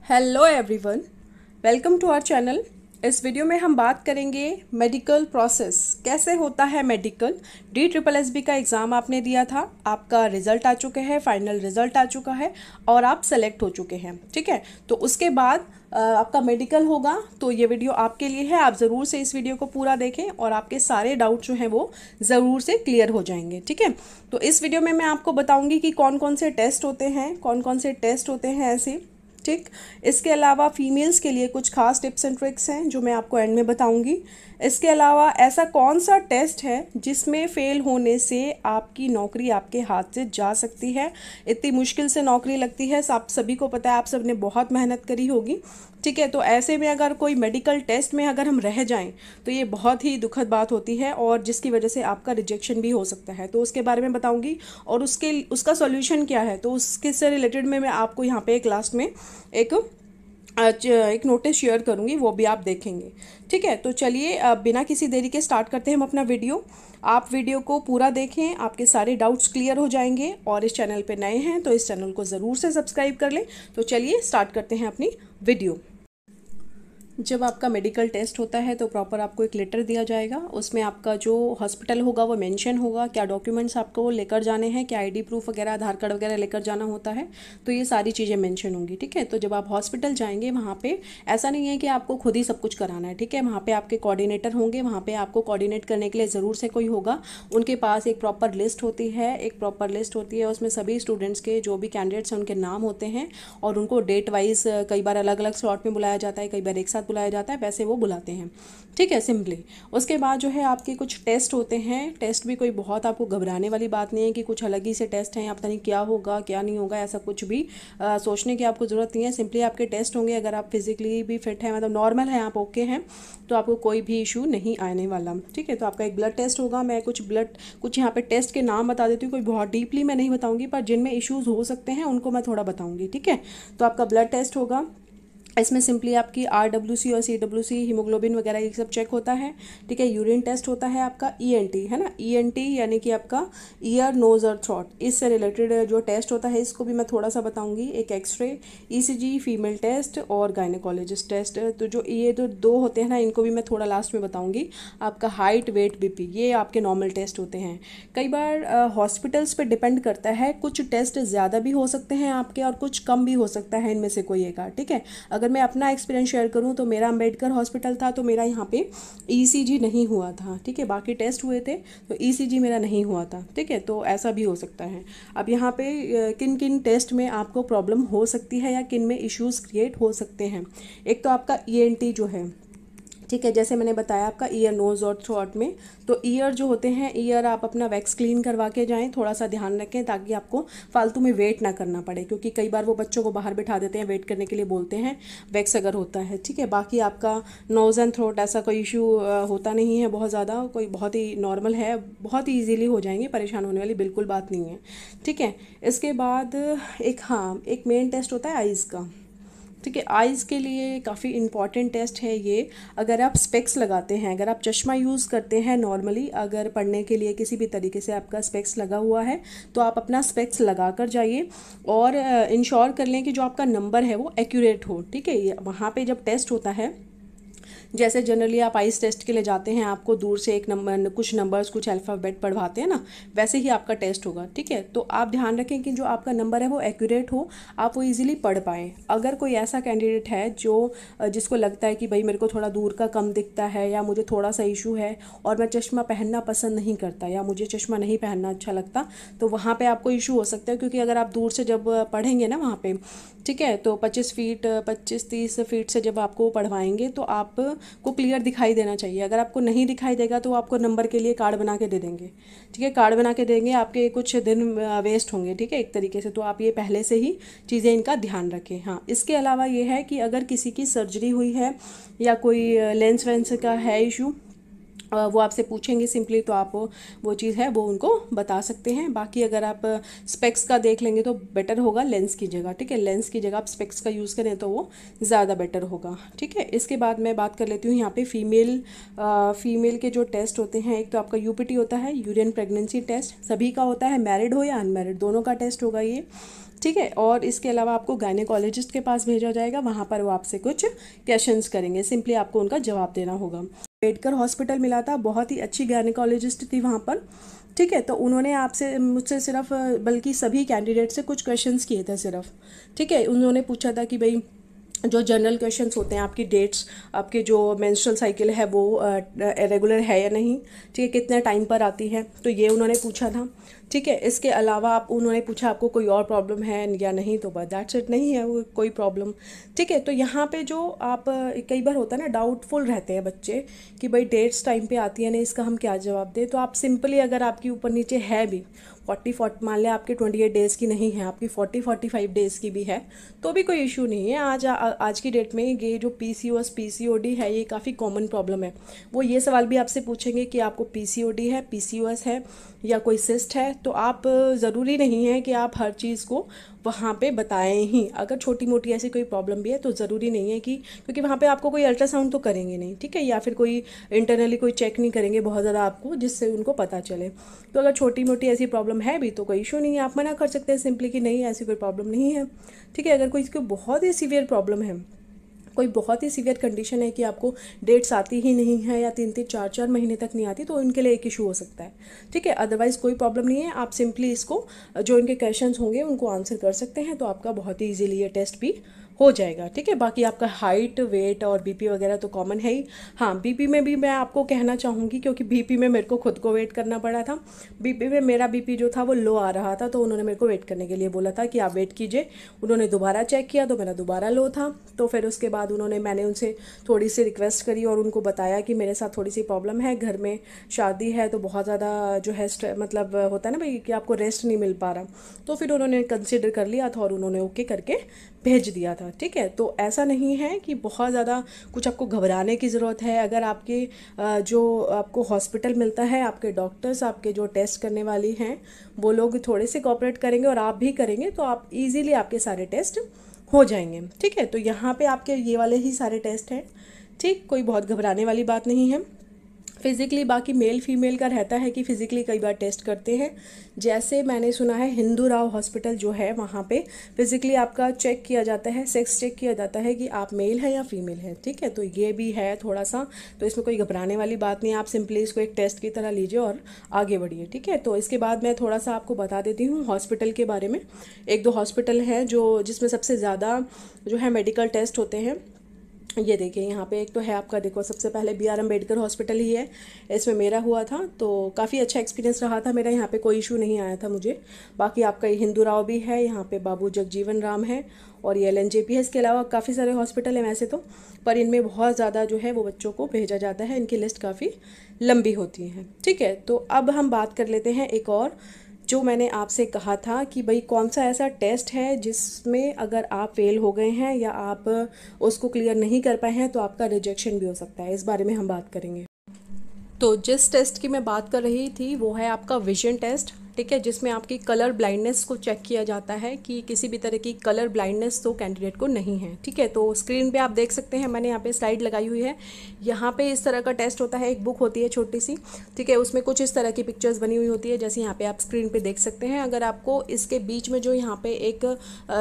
Hello everyone, welcome to our channel. इस video में हम बात करेंगे मेडिकल प्रोसेस कैसे होता है। मेडिकल DSSB का एग्ज़ाम आपने दिया था, आपका रिज़ल्ट आ चुके हैं, फाइनल रिज़ल्ट आ चुका है और आप सेलेक्ट हो चुके हैं। ठीक है, तो उसके बाद आपका मेडिकल होगा। तो ये वीडियो आपके लिए है, आप ज़रूर से इस वीडियो को पूरा देखें और आपके सारे डाउट जो हैं वो ज़रूर से क्लियर हो जाएंगे। ठीक है, तो इस वीडियो में मैं आपको बताऊँगी कि कौन कौन से टेस्ट होते हैं, कौन कौन से टेस्ट होते हैं ऐसे। ठीक, इसके अलावा फीमेल्स के लिए कुछ खास टिप्स एंड ट्रिक्स हैं जो मैं आपको एंड में बताऊंगी। इसके अलावा ऐसा कौन सा टेस्ट है जिसमें फेल होने से आपकी नौकरी आपके हाथ से जा सकती है। इतनी मुश्किल से नौकरी लगती है, आप सभी को पता है, आप सब ने बहुत मेहनत करी होगी। ठीक है, तो ऐसे में अगर कोई मेडिकल टेस्ट में अगर हम रह जाएं तो ये बहुत ही दुखद बात होती है और जिसकी वजह से आपका रिजेक्शन भी हो सकता है। तो उसके बारे में बताऊंगी और उसका सॉल्यूशन क्या है। तो उसके से रिलेटेड में मैं आपको यहाँ पे एक लास्ट में एक नोटिस शेयर करूंगी, वो भी आप देखेंगे। ठीक है, तो चलिए बिना किसी देरी के स्टार्ट करते हैं हम अपना वीडियो। आप वीडियो को पूरा देखें, आपके सारे डाउट्स क्लियर हो जाएंगे। और इस चैनल पे नए हैं तो इस चैनल को ज़रूर से सब्सक्राइब कर लें। तो चलिए स्टार्ट करते हैं अपनी वीडियो। जब आपका मेडिकल टेस्ट होता है तो प्रॉपर आपको एक लेटर दिया जाएगा, उसमें आपका जो हॉस्पिटल होगा वो मेंशन होगा, क्या डॉक्यूमेंट्स आपको लेकर जाने हैं, क्या आईडी प्रूफ वगैरह, आधार कार्ड वगैरह लेकर जाना होता है। तो ये सारी चीज़ें मेंशन होंगी। ठीक है, तो जब आप हॉस्पिटल जाएंगे वहाँ पे ऐसा नहीं है कि आपको खुद ही सब कुछ कराना है। ठीक है, वहाँ पे आपके कोऑर्डिनेटर होंगे, वहाँ पे आपको कोऑर्डिनेट करने के लिए ज़रूर से कोई होगा। उनके पास एक प्रॉपर लिस्ट होती है, उसमें सभी स्टूडेंट्स के जो भी कैंडिडेट्स हैं उनके नाम होते हैं और उनको डेट वाइज कई बार अलग अलग स्लॉट में बुलाया जाता है, कई बार एक साथ बुलाया जाता है, वैसे वो बुलाते हैं। ठीक है, सिंपली उसके बाद जो है आपके कुछ टेस्ट होते हैं। टेस्ट भी कोई बहुत आपको घबराने वाली बात नहीं है कि कुछ अलग ही से टेस्ट हैं या पता नहीं क्या होगा क्या नहीं होगा, ऐसा कुछ भी सोचने की आपको ज़रूरत नहीं है। सिंपली आपके टेस्ट होंगे। अगर आप फिजिकली भी फिट हैं, मतलब नॉर्मल हैं, आप ओके हैं, तो आपको कोई भी इशू नहीं आने वाला। ठीक है, तो आपका एक ब्लड टेस्ट होगा। मैं कुछ यहाँ पे टेस्ट के नाम बता देती हूँ, कोई बहुत डीपली मैं नहीं बताऊँगी, पर जिनमें इश्यूज़ हो सकते हैं उनको मैं थोड़ा बताऊँगी। ठीक है, तो आपका ब्लड टेस्ट होगा। इसमें सिंपली आपकी RWC और CWC हीमोग्लोबिन वगैरह ये सब चेक होता है। ठीक है, यूरिन टेस्ट होता है आपका ENT, है ना, ENT यानी कि आपका ईयर नोज़ और थ्रोट, इससे रिलेटेड जो टेस्ट होता है इसको भी मैं थोड़ा सा बताऊंगी। एक एक्सरे, ECG, फीमेल टेस्ट और गायनेकोलॉजिस्ट टेस्ट। तो जो ये जो दो होते हैं ना, इनको भी मैं थोड़ा लास्ट में बताऊंगी। आपका हाइट, वेट, BP, ये आपके नॉर्मल टेस्ट होते हैं। कई बार हॉस्पिटल्स पे डिपेंड करता है, कुछ टेस्ट ज़्यादा भी हो सकते हैं आपके और कुछ कम भी हो सकता है, इनमें से कोई एक। ठीक है, अगर मैं अपना एक्सपीरियंस शेयर करूं तो मेरा अम्बेडकर हॉस्पिटल था, तो मेरा यहाँ पे ECG नहीं हुआ था। ठीक है, बाकी टेस्ट हुए थे तो ECG मेरा नहीं हुआ था। ठीक है, तो ऐसा भी हो सकता है। अब यहाँ पे किन किन टेस्ट में आपको प्रॉब्लम हो सकती है या किन में इश्यूज़ क्रिएट हो सकते हैं। एक तो आपका ENT जो है, ठीक है, जैसे मैंने बताया आपका ईयर, नोज़ और थ्रोट में। तो ईयर जो होते हैं, ईयर आप अपना वैक्स क्लीन करवा के जाएं, थोड़ा सा ध्यान रखें ताकि आपको फालतू में वेट ना करना पड़े, क्योंकि कई बार वो बच्चों को बाहर बिठा देते हैं, वेट करने के लिए बोलते हैं, वैक्स अगर होता है। ठीक है, बाकी आपका नोज़ एंड थ्रोट ऐसा कोई इशू होता नहीं है बहुत ज़्यादा, कोई बहुत ही नॉर्मल है, बहुत ही ईजीली हो जाएंगे, परेशान होने वाली बिल्कुल बात नहीं है। ठीक है, इसके बाद एक मेन टेस्ट होता है आइज़ का। ठीक है, आइज़ के लिए काफ़ी इंपॉर्टेंट टेस्ट है ये। अगर आप स्पेक्स लगाते हैं, अगर आप चश्मा यूज़ करते हैं नॉर्मली, अगर पढ़ने के लिए किसी भी तरीके से आपका स्पेक्स लगा हुआ है तो आप अपना स्पेक्स लगा कर जाइए और इंश्योर कर लें कि जो आपका नंबर है वो एक्यूरेट हो। ठीक है, वहाँ पे जब टेस्ट होता है, जैसे जनरली आप आइस टेस्ट के लिए जाते हैं, आपको दूर से एक नंबर, कुछ नंबर्स, कुछ अल्फ़ाबेट पढ़वाते हैं ना, वैसे ही आपका टेस्ट होगा। ठीक है, तो आप ध्यान रखें कि जो आपका नंबर है वो एक्यूरेट हो, आप वो इजीली पढ़ पाएँ। अगर कोई ऐसा कैंडिडेट है जो जिसको लगता है कि भाई मेरे को थोड़ा दूर का कम दिखता है या मुझे थोड़ा सा इशू है और मैं चश्मा पहनना पसंद नहीं करता या मुझे चश्मा नहीं पहनना अच्छा लगता, तो वहाँ पर आपको इशू हो सकता है। क्योंकि अगर आप दूर से जब पढ़ेंगे ना वहाँ पर, ठीक है, तो 25-30 फीट से जब आपको पढ़वाएंगे तो आप को क्लियर दिखाई देना चाहिए। अगर आपको नहीं दिखाई देगा तो आपको नंबर के लिए कार्ड बना के दे देंगे। ठीक है, कार्ड बना के देंगे, आपके कुछ दिन वेस्ट होंगे। ठीक है, एक तरीके से, तो आप ये पहले से ही चीज़ें इनका ध्यान रखें। हाँ, इसके अलावा ये है कि अगर किसी की सर्जरी हुई है या कोई लेंस वेंस का है इशू, वो आपसे पूछेंगे सिंपली, तो आप वो चीज़ है वो उनको बता सकते हैं। बाकी अगर आप स्पेक्स का देख लेंगे तो बेटर होगा लेंस की जगह। ठीक है, लेंस की जगह आप स्पेक्स का यूज़ करें तो वो ज़्यादा बेटर होगा। ठीक है, इसके बाद मैं बात कर लेती हूँ यहाँ पे फीमेल के जो टेस्ट होते हैं। एक तो आपका UPT होता है, यूरिन प्रेगनेंसी टेस्ट, सभी का होता है, मैरिड हो या अनमैरिड दोनों का टेस्ट होगा ये। ठीक है। और इसके अलावा आपको गायनेकोलॉजिस्ट के पास भेजा जाएगा, वहाँ पर वो आपसे कुछ क्वेश्चंस करेंगे, सिंपली आपको उनका जवाब देना होगा। अम्बेडकर हॉस्पिटल मिला था, बहुत ही अच्छी गायनेकोलॉजिस्ट थी वहाँ पर, ठीक है। तो उन्होंने आपसे मुझसे सिर्फ बल्कि सभी कैंडिडेट से कुछ क्वेश्चंस किए थे सिर्फ, ठीक है। उन्होंने पूछा था कि भाई जो जनरल क्वेश्चंस होते हैं, आपकी डेट्स, आपके जो मेंस्ट्रुअल साइकिल है वो रेगुलर है या नहीं, ठीक है, कितने टाइम पर आती है, तो ये उन्होंने पूछा था, ठीक है। इसके अलावा आप उन्होंने पूछा आपको कोई और प्रॉब्लम है या नहीं, तो बस दैट्स इट, नहीं है वो कोई प्रॉब्लम, ठीक है। तो यहाँ पे जो आप कई बार होता है ना, डाउटफुल रहते हैं बच्चे कि भाई डेट्स टाइम पे आती है नहीं, इसका हम क्या जवाब दें। तो आप सिंपली, अगर आपकी ऊपर नीचे है भी 40 मान लें आपके 28 डेज़ की नहीं है, आपकी 45 डेज़ की भी है, तो भी कोई इशू नहीं है। आज की डेट में ये जो PCOS PCOD है, ये काफ़ी कॉमन प्रॉब्लम है। वो ये सवाल भी आपसे पूछेंगे कि आपको PCOD है, PCOS है या कोई सिस्ट है, तो आप ज़रूरी नहीं है कि आप हर चीज़ को वहाँ पे बताएं ही। अगर छोटी मोटी ऐसी कोई प्रॉब्लम भी है तो ज़रूरी नहीं है कि, क्योंकि वहाँ पे आपको कोई अल्ट्रासाउंड तो करेंगे नहीं, ठीक है, या फिर कोई इंटरनली कोई चेक नहीं करेंगे बहुत ज़्यादा आपको, जिससे उनको पता चले। तो अगर छोटी मोटी ऐसी प्रॉब्लम है भी तो कोई इशू नहीं है, आप मना कर सकते हैं सिंपली कि नहीं ऐसी कोई प्रॉब्लम नहीं है, ठीक है। अगर कोई इसको बहुत ही सीवियर प्रॉब्लम है, कोई बहुत ही सीवियर कंडीशन है कि आपको डेट्स आती ही नहीं है या 3-3 4-4 महीने तक नहीं आती, तो इनके लिए एक इशू हो सकता है, ठीक है। अदरवाइज़ कोई प्रॉब्लम नहीं है, आप सिंपली इसको जो इनके क्वेश्चंस होंगे उनको आंसर कर सकते हैं, तो आपका बहुत ही ईजिली ये टेस्ट भी हो जाएगा, ठीक है। बाकी आपका हाइट, वेट और बीपी वगैरह तो कॉमन है ही। हाँ, बीपी में भी मैं आपको कहना चाहूँगी, क्योंकि बीपी में मेरे को खुद को वेट करना पड़ा था। बीपी में मेरा बीपी जो था वो लो आ रहा था, तो उन्होंने मेरे को वेट करने के लिए बोला था कि आप वेट कीजिए। उन्होंने दोबारा चेक किया तो मेरा दोबारा लो था, तो फिर उसके बाद मैंने उनसे थोड़ी सी रिक्वेस्ट करी और उनको बताया कि मेरे साथ थोड़ी सी प्रॉब्लम है, घर में शादी है, तो बहुत ज़्यादा जो है मतलब होता है ना भाई कि आपको रेस्ट नहीं मिल पा रहा, तो फिर उन्होंने कंसिडर कर लिया था और उन्होंने ओके करके भेज दिया था, ठीक है। तो ऐसा नहीं है कि बहुत ज़्यादा कुछ आपको घबराने की ज़रूरत है। अगर आपके जो आपको हॉस्पिटल मिलता है, आपके डॉक्टर्स, आपके जो टेस्ट करने वाली हैं, वो लोग थोड़े से कोऑपरेट करेंगे और आप भी करेंगे, तो आप इजीली आपके सारे टेस्ट हो जाएंगे, ठीक है। तो यहाँ पे आपके ये वाले ही सारे टेस्ट हैं, ठीक, कोई बहुत घबराने वाली बात नहीं है। फिज़िकली बाकी मेल फीमेल का रहता है कि फ़िज़िकली कई बार टेस्ट करते हैं, जैसे मैंने सुना है हिंदू राव हॉस्पिटल जो है वहाँ पे फ़िज़िकली आपका चेक किया जाता है, सेक्स चेक किया जाता है कि आप मेल हैं या फीमेल हैं, ठीक है। तो ये भी है थोड़ा सा, तो इसमें कोई घबराने वाली बात नहीं है, आप सिंपली इसको एक टेस्ट की तरह लीजिए और आगे बढ़िए, ठीक है। तो इसके बाद मैं थोड़ा सा आपको बता देती हूँ हॉस्पिटल के बारे में। 1-2 हॉस्पिटल हैं जो जिसमें सबसे ज़्यादा जो है मेडिकल टेस्ट होते हैं। ये देखिए यहाँ पे एक तो है आपका, देखो सबसे पहले BR अम्बेडकर हॉस्पिटल ही है, इसमें मेरा हुआ था, तो काफ़ी अच्छा एक्सपीरियंस रहा था मेरा, यहाँ पे कोई इशू नहीं आया था मुझे। बाकी आपका हिंदू राव भी है, यहाँ पे बाबू जगजीवन राम है और ये LNJP है। इसके अलावा काफ़ी सारे हॉस्पिटल हैं वैसे तो, पर इनमें बहुत ज़्यादा जो है वो बच्चों को भेजा जाता है, इनकी लिस्ट काफ़ी लंबी होती है, ठीक है। तो अब हम बात कर लेते हैं एक और, जो मैंने आपसे कहा था कि भाई कौन सा ऐसा टेस्ट है जिसमें अगर आप फेल हो गए हैं या आप उसको क्लियर नहीं कर पाए हैं तो आपका रिजेक्शन भी हो सकता है, इस बारे में हम बात करेंगे। तो जिस टेस्ट की मैं बात कर रही थी वो है आपका विजन टेस्ट, ठीक है, जिसमें आपकी कलर ब्लाइंडनेस को चेक किया जाता है कि किसी भी तरह की कलर ब्लाइंडनेस तो कैंडिडेट को नहीं है, ठीक है। तो स्क्रीन पे आप देख सकते हैं, मैंने यहाँ पे स्लाइड लगाई हुई है, यहाँ पे इस तरह का टेस्ट होता है, एक बुक होती है छोटी सी, ठीक है, उसमें कुछ इस तरह की पिक्चर्स बनी हुई होती है, जैसे यहाँ पे आप स्क्रीन पे देख सकते हैं। अगर आपको इसके बीच में जो यहाँ पे एक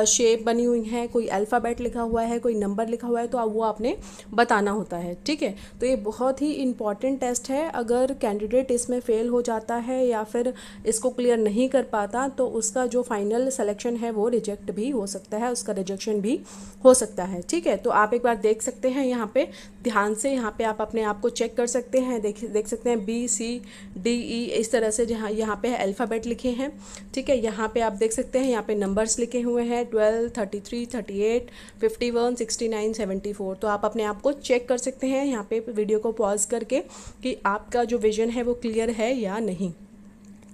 शेप बनी हुई है, कोई अल्फ़ाबेट लिखा हुआ है, कोई नंबर लिखा हुआ है, तो वो आपने बताना होता है, ठीक है। तो ये बहुत ही इंपॉर्टेंट टेस्ट है, अगर कैंडिडेट इसमें फेल हो जाता है या फिर इसको क्लियर नहीं कर पाता तो उसका जो फाइनल सिलेक्शन है वो रिजेक्ट भी हो सकता है, उसका रिजेक्शन भी हो सकता है, ठीक है। तो आप एक बार देख सकते हैं यहाँ पे ध्यान से, यहाँ पे आप अपने आप को चेक कर सकते हैं, देख सकते हैं BCDE इस तरह से, जहाँ यहाँ पे अल्फ़ाबेट लिखे हैं, ठीक है। यहाँ पे आप देख सकते हैं, यहाँ पे नंबर्स लिखे हुए हैं 12, 33, 38, 51, 69, 74। तो आप अपने आप को चेक कर सकते हैं यहाँ पे वीडियो को पॉज करके कि आपका जो विजन है वो क्लियर है या नहीं,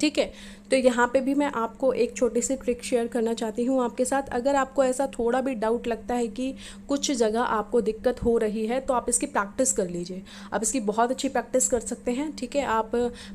ठीक है। तो यहाँ पे भी मैं आपको एक छोटी सी ट्रिक शेयर करना चाहती हूँ आपके साथ। अगर आपको ऐसा थोड़ा भी डाउट लगता है कि कुछ जगह आपको दिक्कत हो रही है तो आप इसकी प्रैक्टिस कर लीजिए, आप इसकी बहुत अच्छी प्रैक्टिस कर सकते हैं, ठीक है।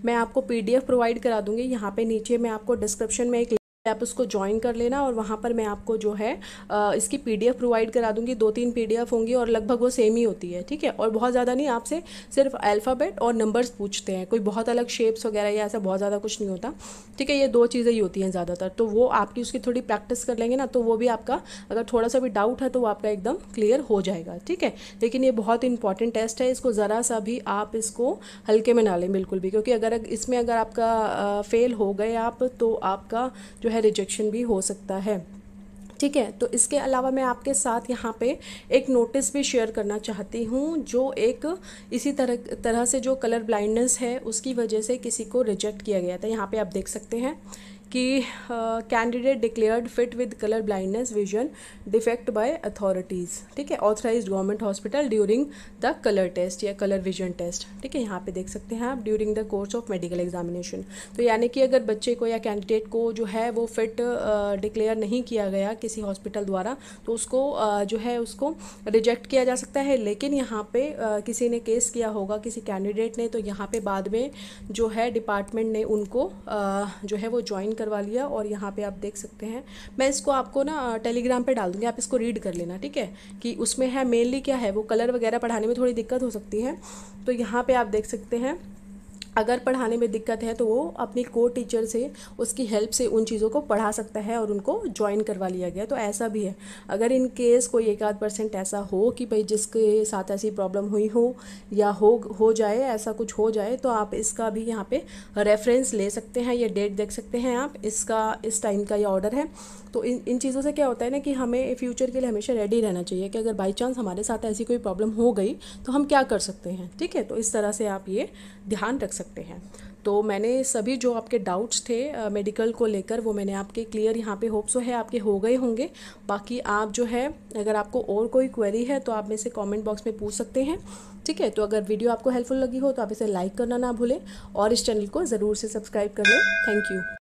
मैं आपको PDF प्रोवाइड करा दूँगी, यहाँ पे नीचे मैं आपको डिस्क्रिप्शन में एक आप उसको ज्वाइन कर लेना और वहाँ पर मैं आपको जो है इसकी पीडीएफ प्रोवाइड करा दूंगी। 2-3 पीडीएफ होंगी और लगभग वो सेम ही होती है, ठीक है। और बहुत ज़्यादा नहीं, आपसे सिर्फ अल्फ़ाबेट और नंबर्स पूछते हैं, कोई बहुत अलग शेप्स वगैरह या ऐसा बहुत ज़्यादा कुछ नहीं होता, ठीक है। ये 2 चीज़ें ही होती हैं ज़्यादातर, तो वो आपकी उसकी थोड़ी प्रैक्टिस कर लेंगे ना, तो वो भी आपका अगर थोड़ा सा भी डाउट है तो वो आपका एकदम क्लियर हो जाएगा, ठीक है। लेकिन ये बहुत इंपॉर्टेंट टेस्ट है, इसको ज़रा सा भी आप इसको हल्के में ना लें बिल्कुल भी, क्योंकि अगर इसमें अगर आपका फेल हो गए आप, तो आपका जो है रिजेक्शन भी हो सकता है, ठीक है। तो इसके अलावा मैं आपके साथ यहाँ पे एक नोटिस भी शेयर करना चाहती हूँ, जो एक इसी तरह से जो कलर ब्लाइंडनेस है उसकी वजह से किसी को रिजेक्ट किया गया था। यहाँ पे आप देख सकते हैं कि candidate declared fit with colour blindness vision defect by authorities, ठीक है, authorised government hospital during the colour test या कलर विजन टेस्ट, ठीक है। यहाँ पे देख सकते हैं आप, during the course of medical examination. तो यानी कि अगर बच्चे को या कैंडिडेट को जो है वो फिट डिक्लेयर नहीं किया गया किसी हॉस्पिटल द्वारा, तो उसको जो है उसको रिजेक्ट किया जा सकता है। लेकिन यहाँ पे किसी ने केस किया होगा, किसी कैंडिडेट ने, तो यहाँ पे बाद में जो है डिपार्टमेंट ने उनको जो है वो ज्वाइन करवा लिया। और यहाँ पे आप देख सकते हैं, मैं इसको आपको ना टेलीग्राम पे डाल दूँगी, आप इसको रीड कर लेना, ठीक है। कि उसमें है मेनली क्या है, वो कलर वगैरह पढ़ाने में थोड़ी दिक्कत हो सकती है, तो यहाँ पे आप देख सकते हैं अगर पढ़ाने में दिक्कत है तो वो अपनी को टीचर से उसकी हेल्प से उन चीज़ों को पढ़ा सकता है और उनको ज्वाइन करवा लिया गया। तो ऐसा भी है, अगर इन केस कोई 1-8% ऐसा हो कि भाई जिसके साथ ऐसी प्रॉब्लम हुई हो या हो जाए, ऐसा कुछ हो जाए, तो आप इसका भी यहाँ पे रेफरेंस ले सकते हैं। ये डेट देख सकते हैं आप, इसका इस टाइम का ये ऑर्डर है। तो इन चीज़ों से क्या होता है ना कि हमें फ्यूचर के लिए हमेशा रेडी रहना चाहिए कि अगर बाई चांस हमारे साथ ऐसी कोई प्रॉब्लम हो गई तो हम क्या कर सकते हैं, ठीक है। तो इस तरह से आप ये ध्यान रख सकते हैं। तो मैंने सभी जो आपके डाउट्स थे मेडिकल को लेकर वो मैंने आपके क्लियर यहाँ पे होप सो है आपके हो गए होंगे। बाकी आप जो है अगर आपको और कोई क्वेरी है तो आप में से कमेंट बॉक्स में पूछ सकते हैं, ठीक है। तो अगर वीडियो आपको हेल्पफुल लगी हो तो आप इसे लाइक करना ना भूलें और इस चैनल को ज़रूर से सब्सक्राइब कर लें। Thank you.